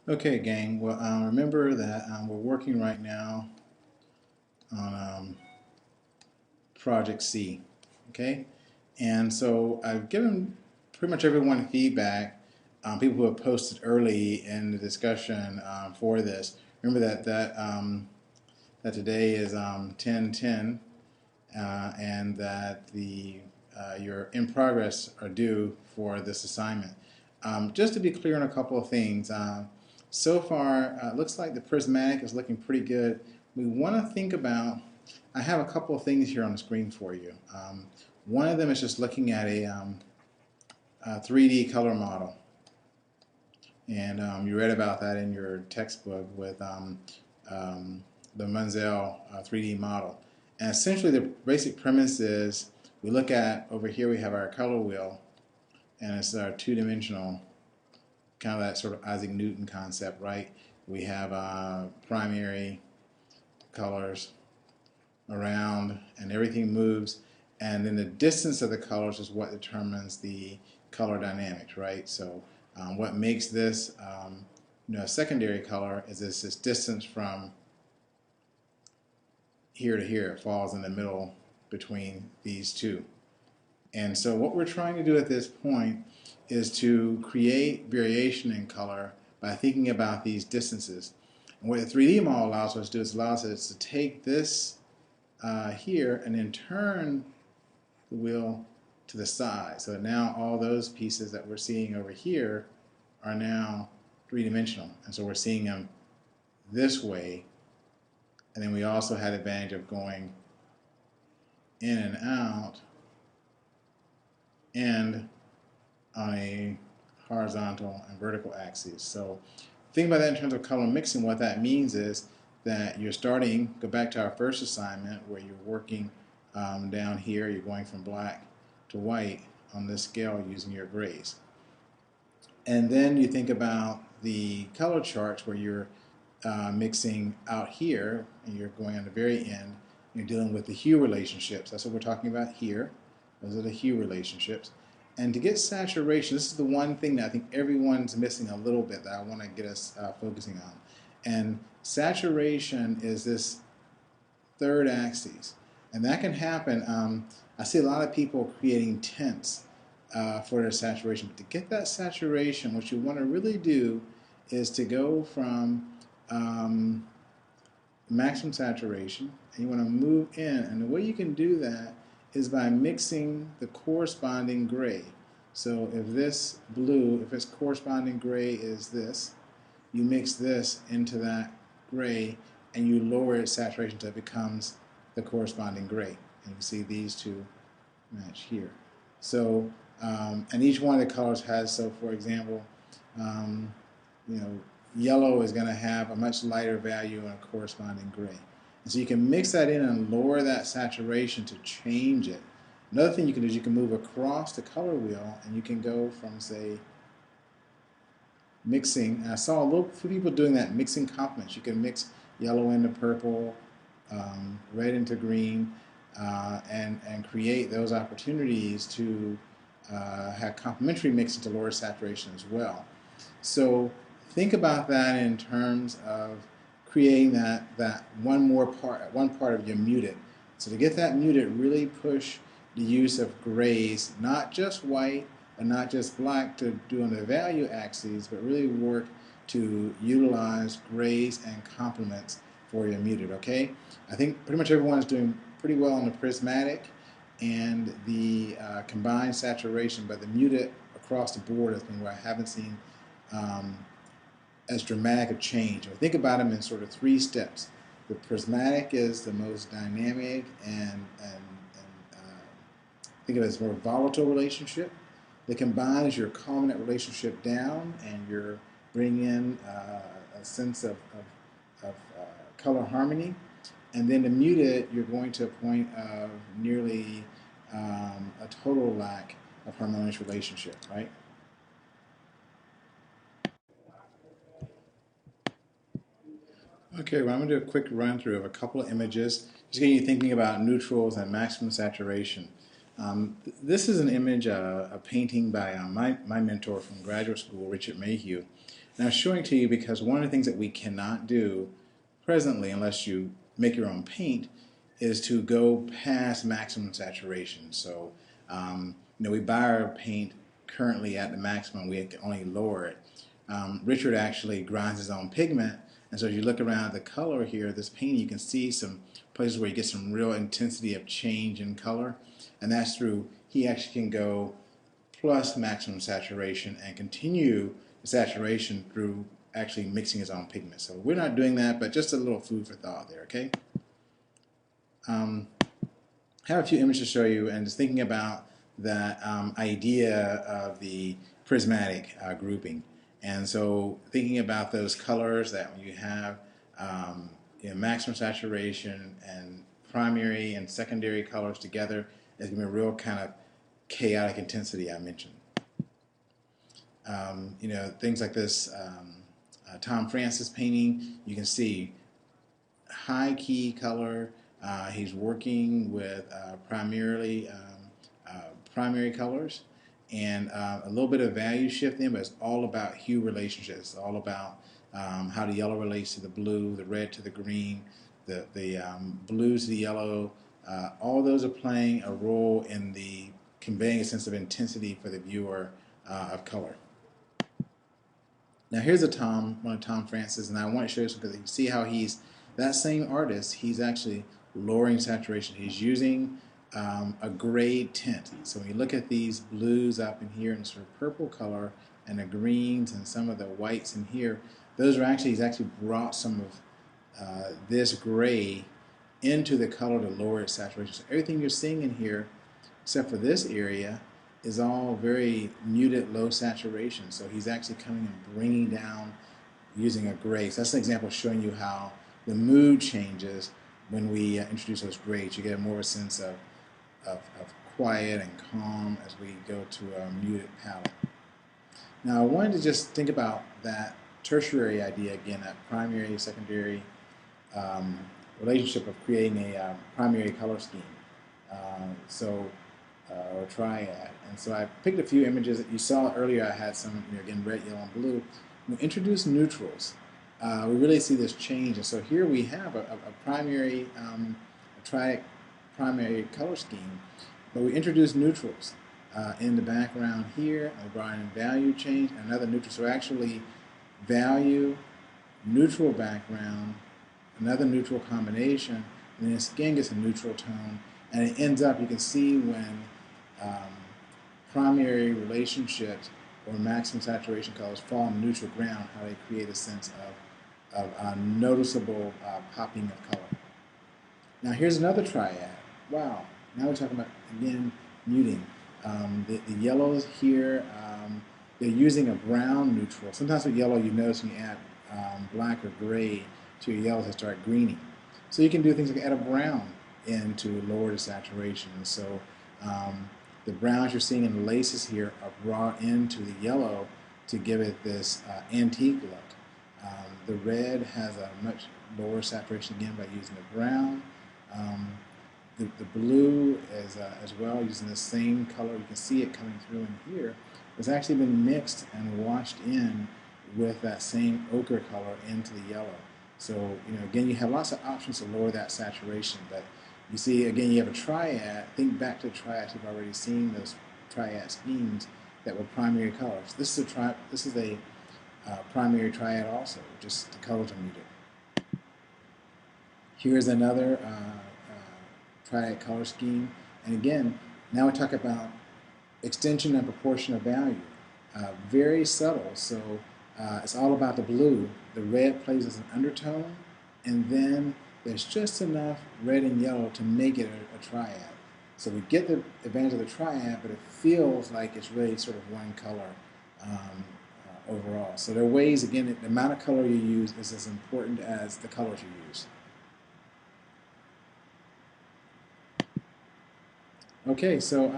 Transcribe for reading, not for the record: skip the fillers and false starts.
Okay, gang. Well, remember that we're working right now on Project C. Okay, and so I've given pretty much everyone feedback. People who have posted early in the discussion for this. Remember that today is 10/10, and that your in progress are due for this assignment. Just to be clear on a couple of things, so far it looks like the prismatic is looking pretty good. We want to think about, I have a couple of things here on the screen for you. One of them is just looking at a 3D color model. And you read about that in your textbook with the Munsell 3D model. And essentially the basic premise is we look at, over here we have our color wheel, and it's our two-dimensional, kind of that sort of Isaac Newton concept, right? We have primary colors around and everything moves, and then the distance of the colors is what determines the color dynamics, right? So what makes this a secondary color is this distance from here to here. It falls in the middle between these two. And so what we're trying to do at this point is to create variation in color by thinking about these distances. And what the 3D model allows us to do is allows us to take this here and then turn the wheel to the side. So now all those pieces that we're seeing over here are now three-dimensional. And so we're seeing them this way. And then we also had the advantage of going in and out and on a horizontal and vertical axis. So think about that in terms of color mixing. What that means is that you're starting, go back to our first assignment where you're working down here, you're going from black to white on this scale using your grays. And then you think about the color charts where you're mixing out here, and you're going on the very end, you're dealing with the hue relationships. That's what we're talking about here. Those are the hue relationships. And to get saturation, this is the one thing that I think everyone's missing a little bit that I want to get us focusing on. And saturation is this third axis. And that can happen. I see a lot of people creating tints for their saturation. But to get that saturation, what you want to really do is to go from maximum saturation, and you want to move in. And the way you can do that is by mixing the corresponding gray. So if this blue, if its corresponding gray is this, you mix this into that gray and you lower its saturation until it becomes the corresponding gray. And you see these two match here. So, and each one of the colors has, so for example, yellow is going to have a much lighter value and a corresponding gray. And so you can mix that in and lower that saturation to change it. Another thing you can do is you can move across the color wheel and you can go from, say, mixing. And I saw a little few people doing that, mixing complements. You can mix yellow into purple, red into green, and create those opportunities to have complementary mixing to lower saturation as well. So think about that in terms of creating that one part of your muted. So to get that muted, really push the use of grays, not just white and not just black to do on the value axes, but really work to utilize grays and complements for your muted, okay? I think pretty much everyone is doing pretty well on the prismatic and the combined saturation, but the muted across the board has been where I haven't seen as dramatic a change. Or think about them in sort of three steps. The prismatic is the most dynamic and think of it as a more volatile relationship. The combined is you're calming that relationship down and you're bringing in a sense of color harmony. And then the muted, you're going to a point of nearly a total lack of harmonious relationship, right? Okay, well, I'm going to do a quick run through of a couple of images, just getting you thinking about neutrals and maximum saturation. This is an image, a painting by my mentor from graduate school, Richard Mayhew. And I'm showing to you because one of the things that we cannot do presently, unless you make your own paint, is to go past maximum saturation. So, we buy our paint currently at the maximum. We can only lower it. Richard actually grinds his own pigment, and so as you look around at the color here, this painting, you can see some places where you get some real intensity of change in color, and that's through, he actually can go plus maximum saturation and continue the saturation through actually mixing his own pigment. So we're not doing that, but just a little food for thought there, okay? I have a few images to show you, and just thinking about that idea of the prismatic grouping. And so thinking about those colors that when you have maximum saturation and primary and secondary colors together, it's going to be a real kind of chaotic intensity I mentioned. Things like this Tom Francis painting, you can see high key color. He's working with primarily primary colors and a little bit of value shifting, but it's all about hue relationships. It's all about how the yellow relates to the blue, the red to the green, the blue to the yellow. All those are playing a role in the conveying a sense of intensity for the viewer of color. Now here's one of Tom Francis, and I want to show you this because you see how that same artist, he's actually lowering saturation. He's using a gray tint. So when you look at these blues up in here and sort of purple color and the greens and some of the whites in here, those are actually, he's actually brought some of this gray into the color to lower its saturation. So everything you're seeing in here, except for this area, is all very muted, low saturation. So he's actually coming and bringing down using a gray. So that's an example showing you how the mood changes when we introduce those grays. You get more of a sense of quiet and calm as we go to a muted palette. Now I wanted to just think about that tertiary idea again, that primary, secondary relationship of creating a primary color scheme. Or triad. And so I picked a few images that you saw earlier. I had some, again, red, yellow, and blue. When we introduce neutrals, we really see this change. And so here we have a primary, a triadic primary color scheme, but we introduce neutrals in the background here. I brought in value change, another neutral. So actually, value, neutral background, another neutral combination, and then again gets a neutral tone. And it ends up, you can see when primary relationships or maximum saturation colors fall on neutral ground, how they create a sense of noticeable popping of color. Now here's another triad. Wow, now we're talking about, again, muting. The yellows here, they're using a brown neutral. Sometimes with yellow, you notice when you add black or gray to your yellows, they start greening. So you can do things like add a brown in to lower the saturation. So the browns you're seeing in the laces here are brought into the yellow to give it this antique look. The red has a much lower saturation again by using the brown. The blue is as well using the same color. You can see it coming through in here. It's actually been mixed and washed in with that same ochre color into the yellow. So again, you have lots of options to lower that saturation, but you see, again, you have a triad. Think back to the triads. You've already seen those triad schemes that were primary colors. This is a primary triad also, just the colors are muted. Here's another triad color scheme. And again, now we talk about extension and proportion of value. Very subtle. So it's all about the blue. The red plays as an undertone, and then there's just enough red and yellow to make it a triad. So we get the advantage of the triad, but it feels like it's really sort of one color overall. So there are ways, again, the amount of color you use is as important as the colors you use. Okay, so